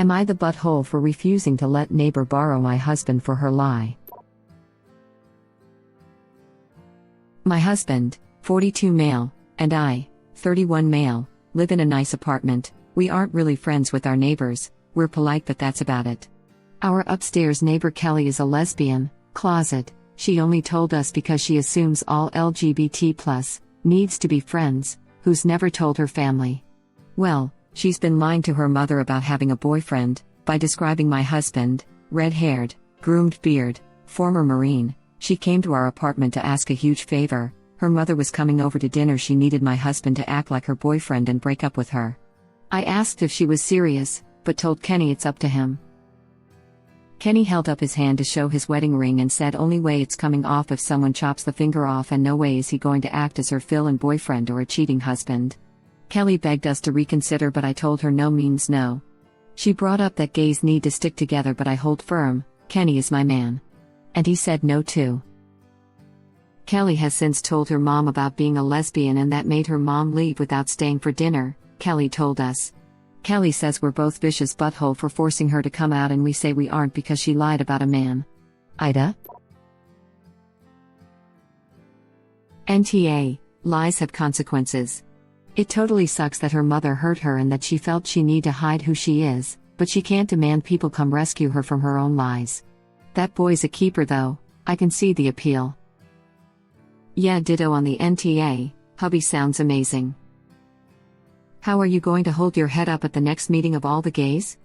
Am I the butthole for refusing to let neighbor borrow my husband for her lie? My husband, 42 male, and I, 31 male, live in a nice apartment. We aren't really friends with our neighbors, we're polite but that's about it. Our upstairs neighbor Kelly is a lesbian, closet. She only told us because she assumes all LGBT+ needs to be friends, who's never told her family. Well, she's been lying to her mother about having a boyfriend, by describing my husband, red-haired, groomed beard, former Marine. She came to our apartment to ask a huge favor. Her mother was coming over to dinner. She needed my husband to act like her boyfriend and break up with her. I asked if she was serious, but told Kenny it's up to him. Kenny held up his hand to show his wedding ring and said only way it's coming off if someone chops the finger off, and no way is he going to act as her fill-in boyfriend or a cheating husband. Kelly begged us to reconsider, but I told her no means no. She brought up that gays need to stick together, but I hold firm, Kenny is my man. And he said no too. Kelly has since told her mom about being a lesbian, and that made her mom leave without staying for dinner, Kelly told us. Kelly says we're both vicious butthole for forcing her to come out, and we say we aren't because she lied about a man. AITA? NTA, lies have consequences. It totally sucks that her mother hurt her and that she felt she need to hide who she is, but she can't demand people come rescue her from her own lies. That boy's a keeper though, I can see the appeal. Yeah, ditto on the NTA, hubby sounds amazing. How are you going to hold your head up at the next meeting of all the gays?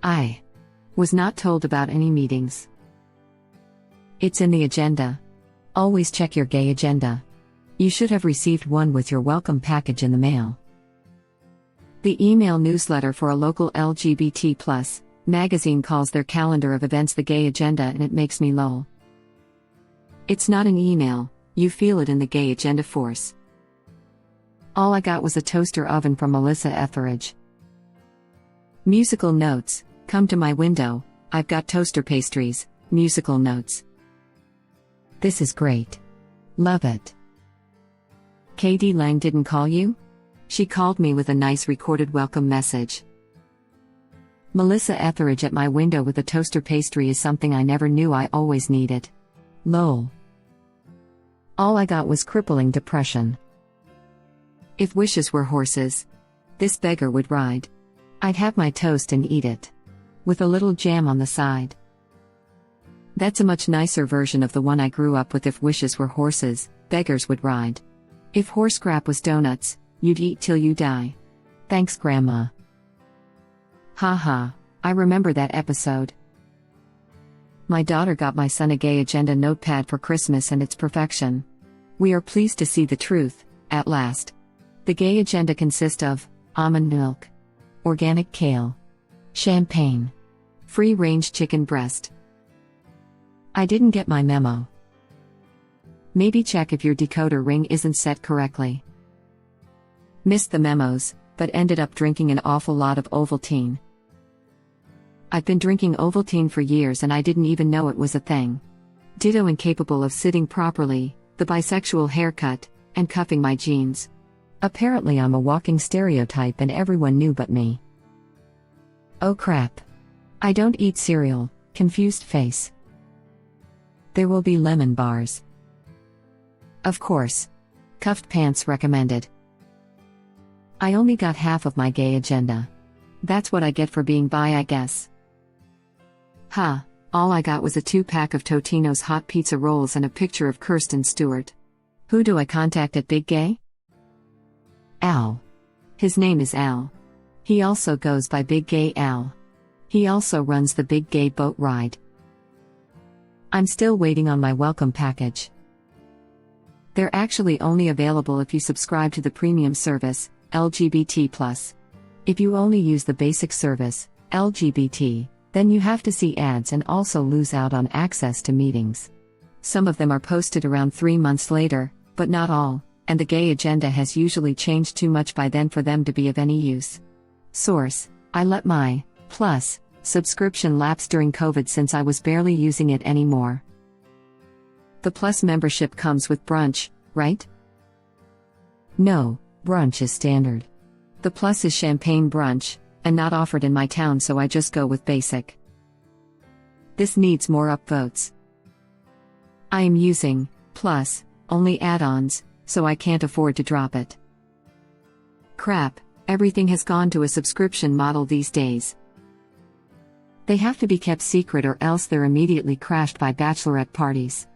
I was not told about any meetings. It's in the agenda. Always check your gay agenda. You should have received one with your welcome package in the mail. The email newsletter for a local LGBT+ magazine calls their calendar of events the gay agenda, and it makes me lol. It's not an email, you feel it in the gay agenda force. All I got was a toaster oven from Melissa Etheridge. Musical notes, come to my window, I've got toaster pastries, musical notes. This is great. Love it. KD Lang didn't call you? She called me with a nice recorded welcome message. Melissa Etheridge at my window with a toaster pastry is something I never knew I always needed. Lol. All I got was crippling depression. If wishes were horses, this beggar would ride. I'd have my toast and eat it. With a little jam on the side. That's a much nicer version of the one I grew up with. If wishes were horses, beggars would ride. If horse crap was donuts, you'd eat till you die. Thanks, Grandma. Haha, I remember that episode. My daughter got my son a gay agenda notepad for Christmas, and it's perfection. We are pleased to see the truth, at last. The gay agenda consists of almond milk, organic kale, champagne, free-range chicken breast. I didn't get my memo. Maybe check if your decoder ring isn't set correctly. Missed the memos, but ended up drinking an awful lot of Ovaltine. I've been drinking Ovaltine for years and I didn't even know it was a thing. Ditto incapable of sitting properly, the bisexual haircut, and cuffing my jeans. Apparently I'm a walking stereotype and everyone knew but me. Oh crap. I don't eat cereal, confused face. There will be lemon bars. Of course. Cuffed pants recommended. I only got half of my gay agenda. That's what I get for being bi, I guess. All I got was a 2-pack of Totino's hot pizza rolls and a picture of Kirsten Stewart. Who do I contact at Big Gay? Al. His name is Al. He also goes by Big Gay Al. He also runs the Big Gay boat ride. I'm still waiting on my welcome package. They're actually only available if you subscribe to the premium service, LGBT+. If you only use the basic service, LGBT, then you have to see ads and also lose out on access to meetings. Some of them are posted around 3 months later, but not all, and the gay agenda has usually changed too much by then for them to be of any use. Source: I let my Plus subscription lapse during COVID since I was barely using it anymore. The Plus membership comes with brunch, right? No, brunch is standard. The Plus is champagne brunch, and not offered in my town, so I just go with basic. This needs more upvotes. I am using Plus only add-ons, so I can't afford to drop it. Crap, everything has gone to a subscription model these days. They have to be kept secret or else they're immediately crashed by bachelorette parties.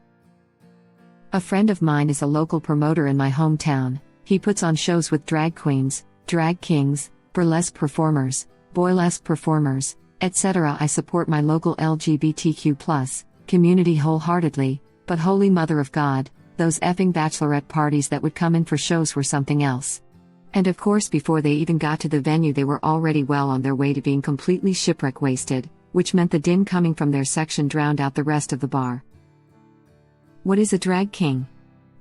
A friend of mine is a local promoter in my hometown. He puts on shows with drag queens, drag kings, burlesque performers, boylesque performers, etc. I support my local LGBTQ+ community wholeheartedly, but holy mother of God, those effing bachelorette parties that would come in for shows were something else. And of course, before they even got to the venue, they were already well on their way to being completely shipwreck wasted, which meant the din coming from their section drowned out the rest of the bar. What is a drag king?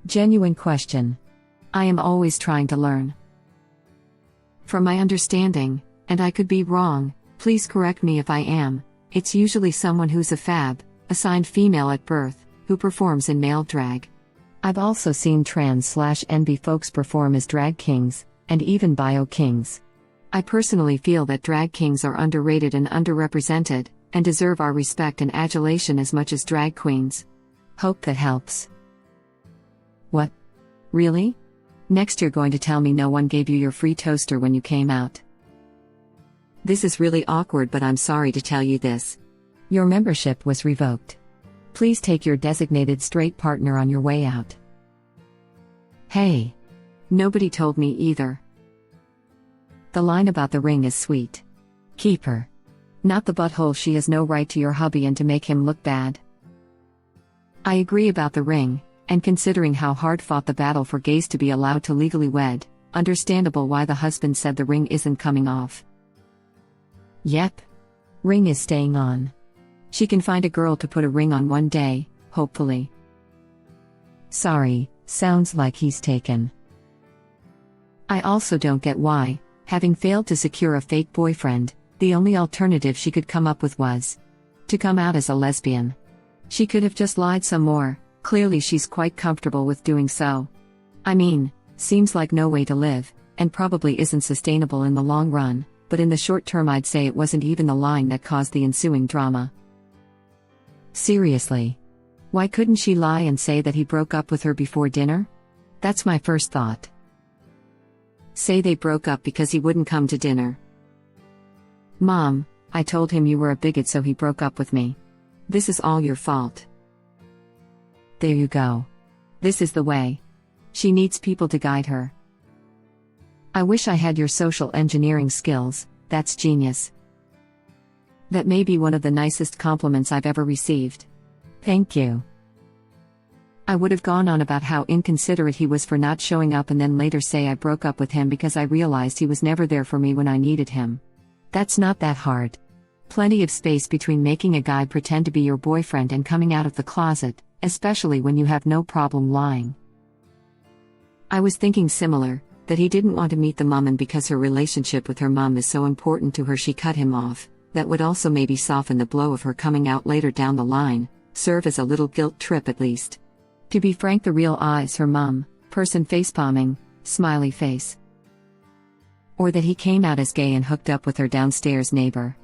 Genuine question. I am always trying to learn. From my understanding, and I could be wrong, please correct me if I am, it's usually someone who's a fab, assigned female at birth, who performs in male drag. I've also seen trans/NB folks perform as drag kings, and even bio kings. I personally feel that drag kings are underrated and underrepresented, and deserve our respect and adulation as much as drag queens. Hope that helps. What? Really? Next you're going to tell me no one gave you your free toaster when you came out. This is really awkward, but I'm sorry to tell you this. Your membership was revoked. Please take your designated straight partner on your way out. Hey. Nobody told me either. The line about the ring is sweet. Keep her. Not the butthole. She has no right to your hubby and to make him look bad. I agree about the ring, and considering how hard fought the battle for gays to be allowed to legally wed, understandable why the husband said the ring isn't coming off. Yep. Ring is staying on. She can find a girl to put a ring on one day, hopefully. Sorry, sounds like he's taken. I also don't get why, having failed to secure a fake boyfriend, the only alternative she could come up with was to come out as a lesbian. She could have just lied some more. Clearly she's quite comfortable with doing so. I mean, seems like no way to live, and probably isn't sustainable in the long run, but in the short term I'd say it wasn't even the lying that caused the ensuing drama. Seriously. Why couldn't she lie and say that he broke up with her before dinner? That's my first thought. Say they broke up because he wouldn't come to dinner. Mom, I told him you were a bigot, so he broke up with me. This is all your fault. There you go. This is the way. She needs people to guide her. I wish I had your social engineering skills. That's genius. That may be one of the nicest compliments I've ever received. Thank you. I would have gone on about how inconsiderate he was for not showing up and then later say I broke up with him because I realized he was never there for me when I needed him. That's not that hard. Plenty of space between making a guy pretend to be your boyfriend and coming out of the closet, especially when you have no problem lying. I was thinking similar, that he didn't want to meet the mom, and because her relationship with her mom is so important to her she cut him off. That would also maybe soften the blow of her coming out later down the line, serve as a little guilt trip at least. To be frank, the real is her mom, person facepalming, smiley face. Or that he came out as gay and hooked up with her downstairs neighbor.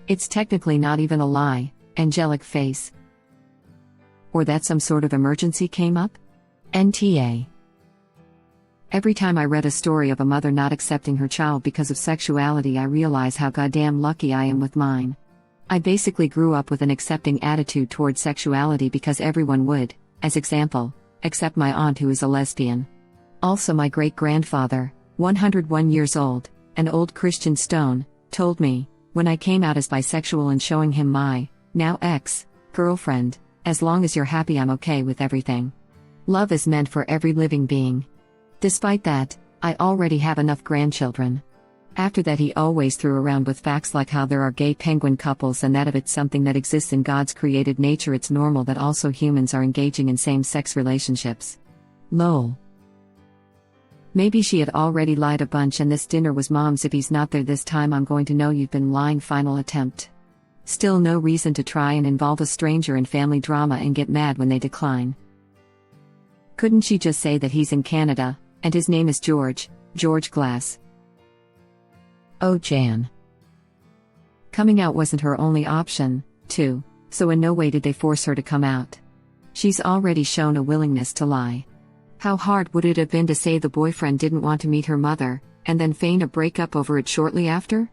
It's technically not even a lie, angelic face. Or that some sort of emergency came up? NTA. Every time I read a story of a mother not accepting her child because of sexuality, I realize how goddamn lucky I am with mine. I basically grew up with an accepting attitude toward sexuality because everyone would, as example, except my aunt who is a lesbian. Also my great-grandfather, 101 years old, an old Christian stone, told me, when I came out as bisexual and showing him my, now ex-girlfriend, as long as you're happy I'm okay with everything. Love is meant for every living being. Despite that, I already have enough grandchildren. After that he always threw around with facts like how there are gay penguin couples and that if it's something that exists in God's created nature it's normal that also humans are engaging in same-sex relationships. Lol. Maybe she had already lied a bunch and this dinner was mom's. If he's not there this time I'm going to know you've been lying. Final attempt. Still no reason to try and involve a stranger in family drama and get mad when they decline. Couldn't she just say that he's in Canada, and his name is George Glass? Oh Jan. Coming out wasn't her only option, too, so in no way did they force her to come out. She's already shown a willingness to lie. How hard would it have been to say the boyfriend didn't want to meet her mother, and then feign a breakup over it shortly after?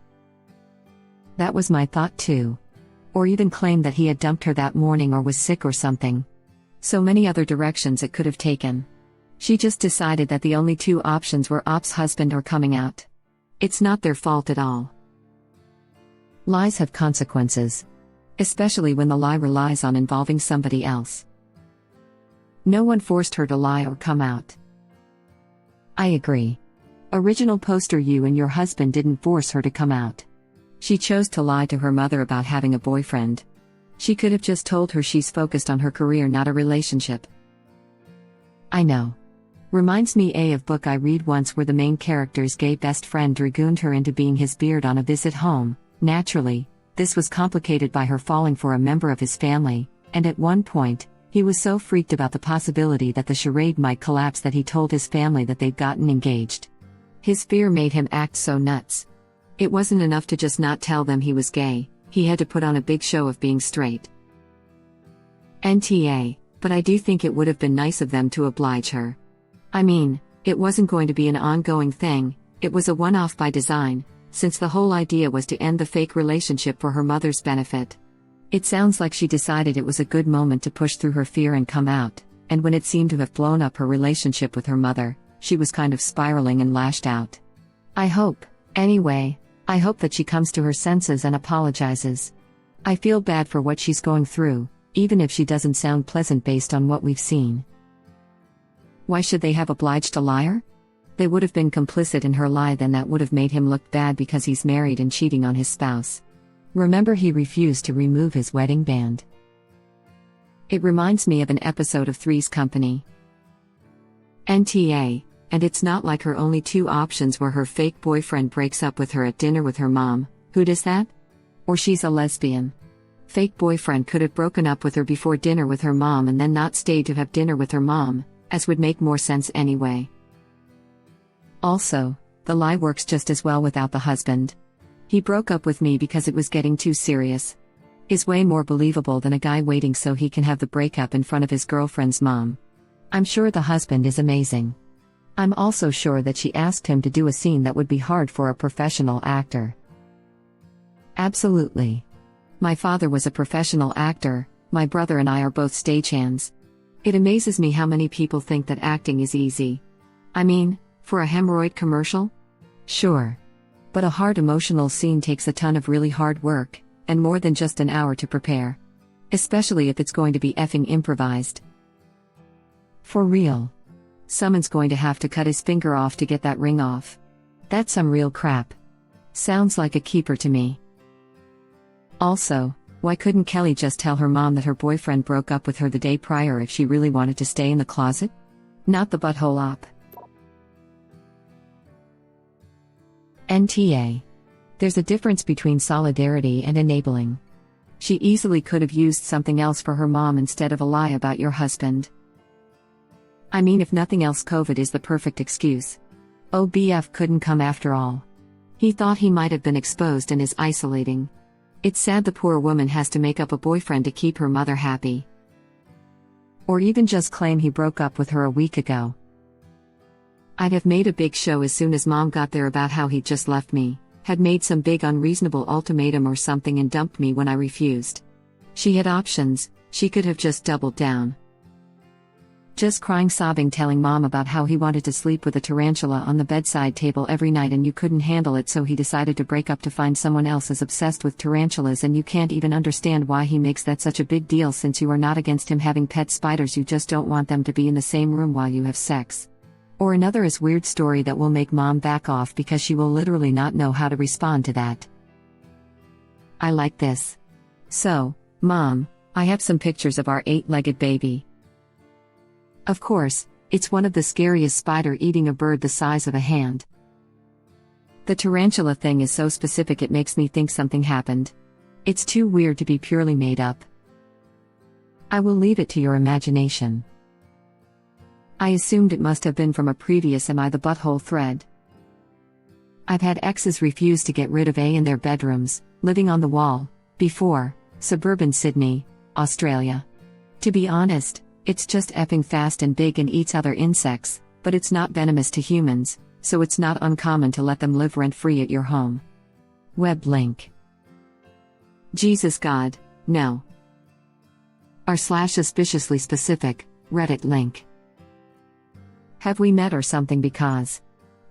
That was my thought too. Or even claim that he had dumped her that morning or was sick or something. So many other directions it could have taken. She just decided that the only two options were Op's husband or coming out. It's not their fault at all. Lies have consequences. Especially when the lie relies on involving somebody else. No one forced her to lie or come out. I agree. Original poster, you and your husband didn't force her to come out. She chose to lie to her mother about having a boyfriend. She could have just told her she's focused on her career, not a relationship. I know. Reminds me of book I read once where the main character's gay best friend dragooned her into being his beard on a visit home. Naturally, this was complicated by her falling for a member of his family, and at one point, he was so freaked about the possibility that the charade might collapse that he told his family that they'd gotten engaged. His fear made him act so nuts. It wasn't enough to just not tell them he was gay, he had to put on a big show of being straight. NTA, but I do think it would have been nice of them to oblige her. I mean, it wasn't going to be an ongoing thing, it was a one-off by design, since the whole idea was to end the fake relationship for her mother's benefit. It sounds like she decided it was a good moment to push through her fear and come out, and when it seemed to have blown up her relationship with her mother, she was kind of spiraling and lashed out. I hope that she comes to her senses and apologizes. I feel bad for what she's going through, even if she doesn't sound pleasant based on what we've seen. Why should they have obliged a liar? They would have been complicit in her lie, then that would have made him look bad because he's married and cheating on his spouse. Remember, he refused to remove his wedding band. It reminds me of an episode of Three's Company. NTA, and it's not like her only two options were her fake boyfriend breaks up with her at dinner with her mom, who does that? Or she's a lesbian. Fake boyfriend could have broken up with her before dinner with her mom and then not stayed to have dinner with her mom, as would make more sense anyway. Also, the lie works just as well without the husband. He broke up with me because it was getting too serious. Is way more believable than a guy waiting so he can have the breakup in front of his girlfriend's mom. I'm sure the husband is amazing. I'm also sure that she asked him to do a scene that would be hard for a professional actor. Absolutely. My father was a professional actor, my brother and I are both stagehands. It amazes me how many people think that acting is easy. I mean, for a hemorrhoid commercial? Sure. But a hard emotional scene takes a ton of really hard work, and more than just an hour to prepare. Especially if it's going to be effing improvised. For real. Someone's going to have to cut his finger off to get that ring off. That's some real crap. Sounds like a keeper to me. Also, why couldn't Kelly just tell her mom that her boyfriend broke up with her the day prior if she really wanted to stay in the closet? Not the butthole op. NTA. There's a difference between solidarity and enabling. She easily could have used something else for her mom instead of a lie about your husband. I mean, if nothing else, COVID is the perfect excuse. OBF couldn't come after all. He thought he might have been exposed and is isolating. It's sad the poor woman has to make up a boyfriend to keep her mother happy. Or even just claim he broke up with her a week ago. I'd have made a big show as soon as mom got there about how he'd just left me, had made some big unreasonable ultimatum or something and dumped me when I refused. She had options, she could have just doubled down. Just crying, sobbing, telling mom about how he wanted to sleep with a tarantula on the bedside table every night and you couldn't handle it, so he decided to break up to find someone else as obsessed with tarantulas, and you can't even understand why he makes that such a big deal since you are not against him having pet spiders, you just don't want them to be in the same room while you have sex. Or another is weird story that will make mom back off because she will literally not know how to respond to that. I like this. So, mom, I have some pictures of our 8-legged baby. Of course, it's one of the scariest spider eating a bird the size of a hand. The tarantula thing is so specific it makes me think something happened. It's too weird to be purely made up. I will leave it to your imagination. I assumed it must have been from a previous Am I the Butthole thread. I've had exes refuse to get rid of A in their bedrooms, living on the wall, before, suburban Sydney, Australia. To be honest, it's just effing fast and big and eats other insects, but it's not venomous to humans, so it's not uncommon to let them live rent-free at your home. Web link. Jesus God, no. r/suspiciously specific, Reddit link. Have we met or something because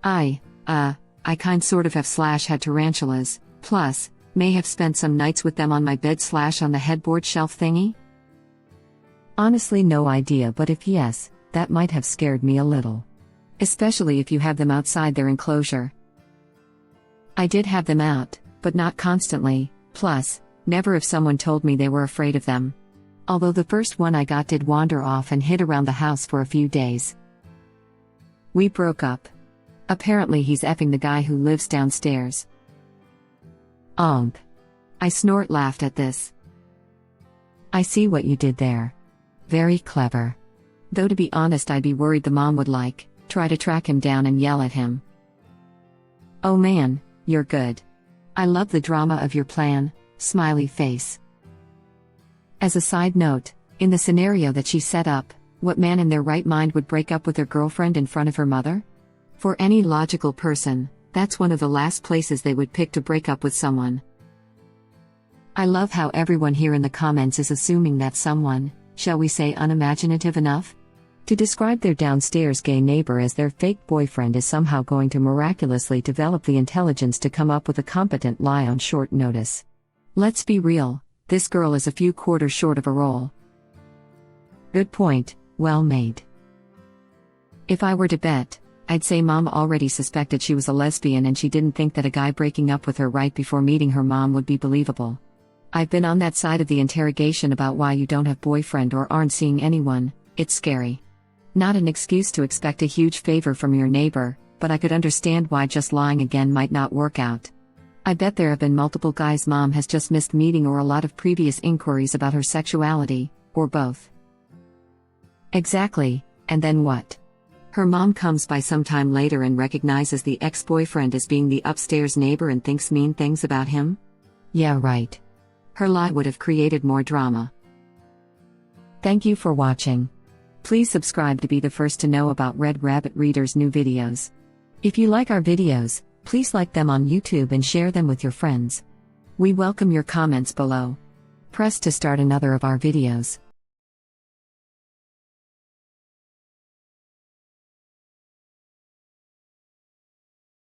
I kind sort of have / had tarantulas, plus, may have spent some nights with them on my bed / on the headboard shelf thingy? Honestly, no idea, but if yes, that might have scared me a little. Especially if you have them outside their enclosure. I did have them out, but not constantly, plus, never if someone told me they were afraid of them. Although the first one I got did wander off and hid around the house for a few days. We broke up. Apparently he's effing the guy who lives downstairs. I snort laughed at this. I see what you did there. Very clever. Though to be honest, I'd be worried the mom would try to track him down and yell at him. Oh man, you're good. I love the drama of your plan, smiley face. As a side note, in the scenario that she set up, what man in their right mind would break up with their girlfriend in front of her mother? For any logical person, that's one of the last places they would pick to break up with someone. I love how everyone here in the comments is assuming that someone, shall we say unimaginative enough, to describe their downstairs gay neighbor as their fake boyfriend is somehow going to miraculously develop the intelligence to come up with a competent lie on short notice. Let's be real, this girl is a few quarters short of a roll. Good point, well made. If I were to bet, I'd say mom already suspected she was a lesbian and she didn't think that a guy breaking up with her right before meeting her mom would be believable. I've been on that side of the interrogation about why you don't have boyfriend or aren't seeing anyone. It's scary. Not an excuse to expect a huge favor from your neighbor, but I could understand why just lying again might not work out. I bet there have been multiple guys mom has just missed meeting or a lot of previous inquiries about her sexuality, or both. Exactly, and then what? Her mom comes by sometime later and recognizes the ex-boyfriend as being the upstairs neighbor and thinks mean things about him? Yeah, right. Her lie would have created more drama. Thank you for watching. Please subscribe to be the first to know about Red Rabbit Reader's new videos. If you like our videos, please like them on YouTube and share them with your friends. We welcome your comments below. Press to start another of our videos.